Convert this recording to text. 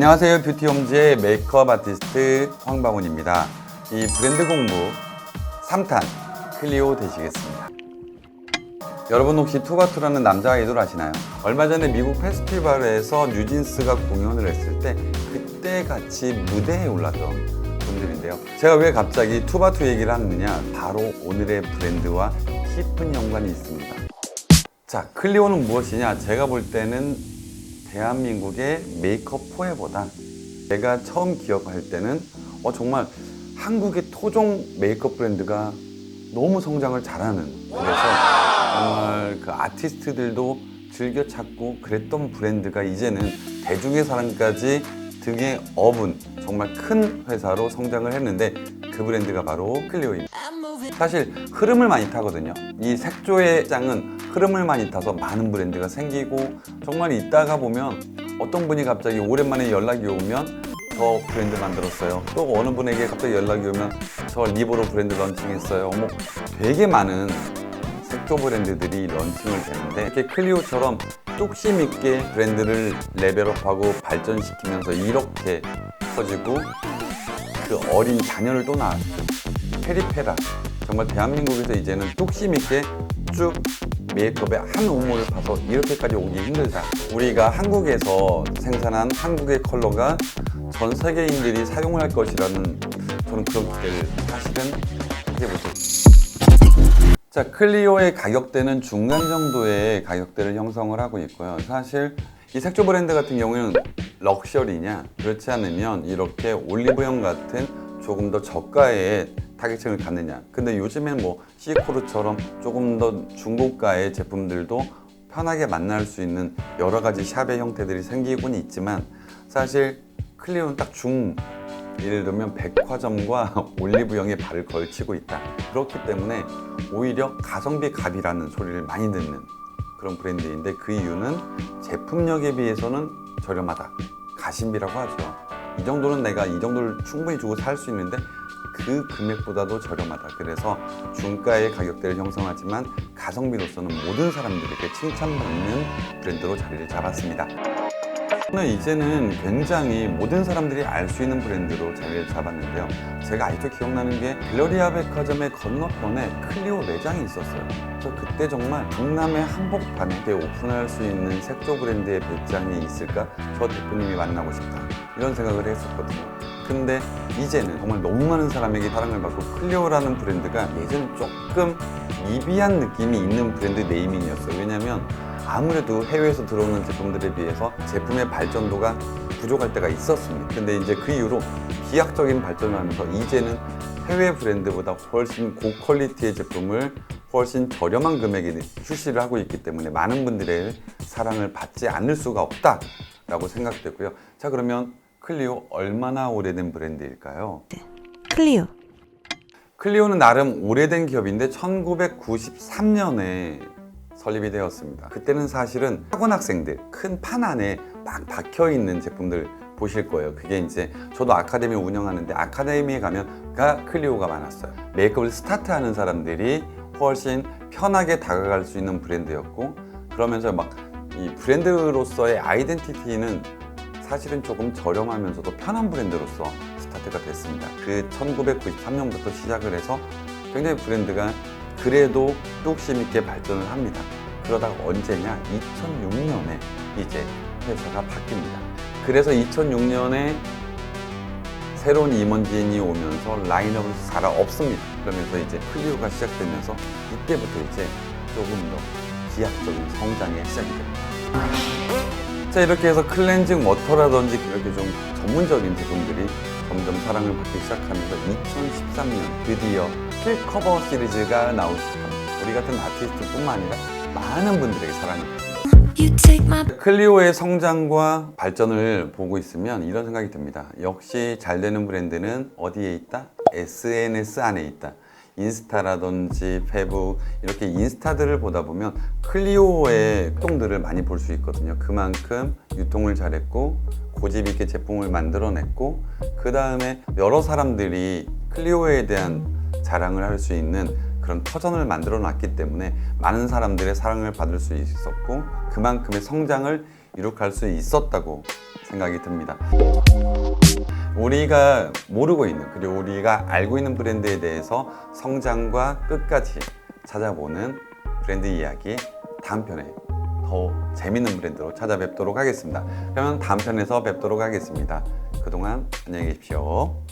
안녕하세요. 뷰티홈즈의 메이크업 아티스트 황방훈입니다. 이 브랜드 공부 3탄 클리오 되시겠습니다. 여러분 혹시 투바투라는 남자 아이돌 아시나요? 얼마 전에 미국 페스티벌에서 뉴진스가 공연을 했을 때 그때 같이 무대에 올랐던 분들인데요. 제가 왜 갑자기 투바투 얘기를 하느냐, 바로 오늘의 브랜드와 깊은 연관이 있습니다. 자, 클리오는 무엇이냐? 제가 볼 때는 대한민국의 메이크업 포에버다. 제가 처음 기억할 때는 정말 한국의 토종 메이크업 브랜드가 너무 성장을 잘하는, 그래서 정말 그 아티스트들도 즐겨 찾고 그랬던 브랜드가 이제는 대중의 사랑까지 등에 업은 정말 큰 회사로 성장을 했는데, 그 브랜드가 바로 클리오입니다. 사실 흐름을 많이 타거든요. 이 색조의 장은 흐름을 많이 타서 많은 브랜드가 생기고, 정말 있다가 보면 어떤 분이 갑자기 오랜만에 연락이 오면 저 브랜드 만들었어요. 또 어느 분에게 갑자기 연락이 오면 저 리보로 브랜드 런칭했어요. 되게 많은 색조 브랜드들이 런칭을 되는데, 이렇게 클리오처럼 뚝심 있게 브랜드를 레벨업하고 발전시키면서 이렇게 커지고 그 어린 자녀를 또 낳았죠. 페리페라. 정말 대한민국에서 이제는 뚝심 있게 쭉 메이크업의 한 우물을 파서 이렇게까지 오기 힘들다. 우리가 한국에서 생산한 한국의 컬러가 전 세계인들이 사용을 할 것이라는, 저는 그런 기대를 사실은 하게 못했어요. 자, 클리오의 가격대는 중간 정도의 가격대를 형성을 하고 있고요. 사실 이 색조 브랜드 같은 경우는 럭셔리냐, 그렇지 않으면 이렇게 올리브영 같은 조금 더 저가의 타겟층을 갖느냐. 근데 요즘엔 시코르처럼 조금 더 중고가의 제품들도 편하게 만날 수 있는 여러 가지 샵의 형태들이 생기곤 있지만, 사실 클리오는 딱 예를 들면 백화점과 올리브영에 발을 걸치고 있다. 그렇기 때문에 오히려 가성비 갑이라는 소리를 많이 듣는 그런 브랜드인데, 그 이유는 제품력에 비해서는 저렴하다. 가심비라고 하죠. 이 정도는 내가 이 정도를 충분히 주고 살 수 있는데 그 금액보다도 저렴하다. 그래서 중가의 가격대를 형성하지만 가성비로서는 모든 사람들에게 칭찬받는 브랜드로 자리를 잡았습니다. 이제는 굉장히 모든 사람들이 알 수 있는 브랜드로 자리를 잡았는데요. 제가 아직도 기억나는 게 갤러리아 백화점의 건너편에 클리오 매장이 있었어요. 저 그때 정말 경남의 한복판에 오픈할 수 있는 색조 브랜드의 매장이 있을까? 저 대표님이 만나고 싶다. 이런 생각을 했었거든요. 근데 이제는 정말 너무 많은 사람에게 사랑을 받고, 클리오라는 브랜드가 예전에 조금 미비한 느낌이 있는 브랜드 네이밍이었어요. 왜냐면 아무래도 해외에서 들어오는 제품들에 비해서 제품의 발전도가 부족할 때가 있었습니다. 근데 이제 그 이후로 비약적인 발전을 하면서 이제는 해외 브랜드보다 훨씬 고퀄리티의 제품을 훨씬 저렴한 금액에 출시를 하고 있기 때문에 많은 분들의 사랑을 받지 않을 수가 없다라고 생각되고요. 자, 그러면 클리오 얼마나 오래된 브랜드일까요? 클리오는 나름 오래된 기업인데 1993년에 설립이 되었습니다. 그때는 사실은 학원학생들 큰 판 안에 막 박혀있는 제품들 보실 거예요. 그게 이제 저도 아카데미 운영하는데 아카데미에 가면 클리오가 많았어요. 메이크업을 스타트하는 사람들이 훨씬 편하게 다가갈 수 있는 브랜드였고, 그러면서 이 브랜드로서의 아이덴티티는 사실은 조금 저렴하면서도 편한 브랜드로서 스타트가 됐습니다. 그 1993년부터 시작을 해서 굉장히 브랜드가 그래도 뚝심 있게 발전을 합니다. 그러다가 언제냐? 2006년에 이제 회사가 바뀝니다. 그래서 2006년에 새로운 임원진이 오면서 라인업을 갈아 엎습니다. 그러면서 이제 클리오가 시작되면서 이때부터 이제 조금 더 기하학적인 성장의 시작이 됩니다. 자, 이렇게 해서 클렌징 워터라든지 이렇게 좀 전문적인 제품들이 점점 사랑을 받기 시작하면서 2013년 드디어 필커버 시리즈가 나오기 시작합니다. 우리 같은 아티스트뿐만 아니라 많은 분들에게 사랑을 받습니다. 클리오의 성장과 발전을 보고 있으면 이런 생각이 듭니다. 역시 잘 되는 브랜드는 어디에 있다? SNS 안에 있다. 인스타라든지 페북, 이렇게 인스타들을 보다 보면 클리오의 활동들을 많이 볼 수 있거든요. 그만큼 유통을 잘했고 고집 있게 제품을 만들어냈고, 그 다음에 여러 사람들이 클리오에 대한 자랑을 할 수 있는 그런 터전을 만들어 놨기 때문에 많은 사람들의 사랑을 받을 수 있었고, 그만큼의 성장을 이룩할 수 있었다고 생각이 듭니다. 우리가 모르고 있는, 그리고 우리가 알고 있는 브랜드에 대해서 성장과 끝까지 찾아보는 브랜드 이야기, 다음 편에 더 재밌는 브랜드로 찾아뵙도록 하겠습니다. 그러면 다음 편에서 뵙도록 하겠습니다. 그동안 안녕히 계십시오.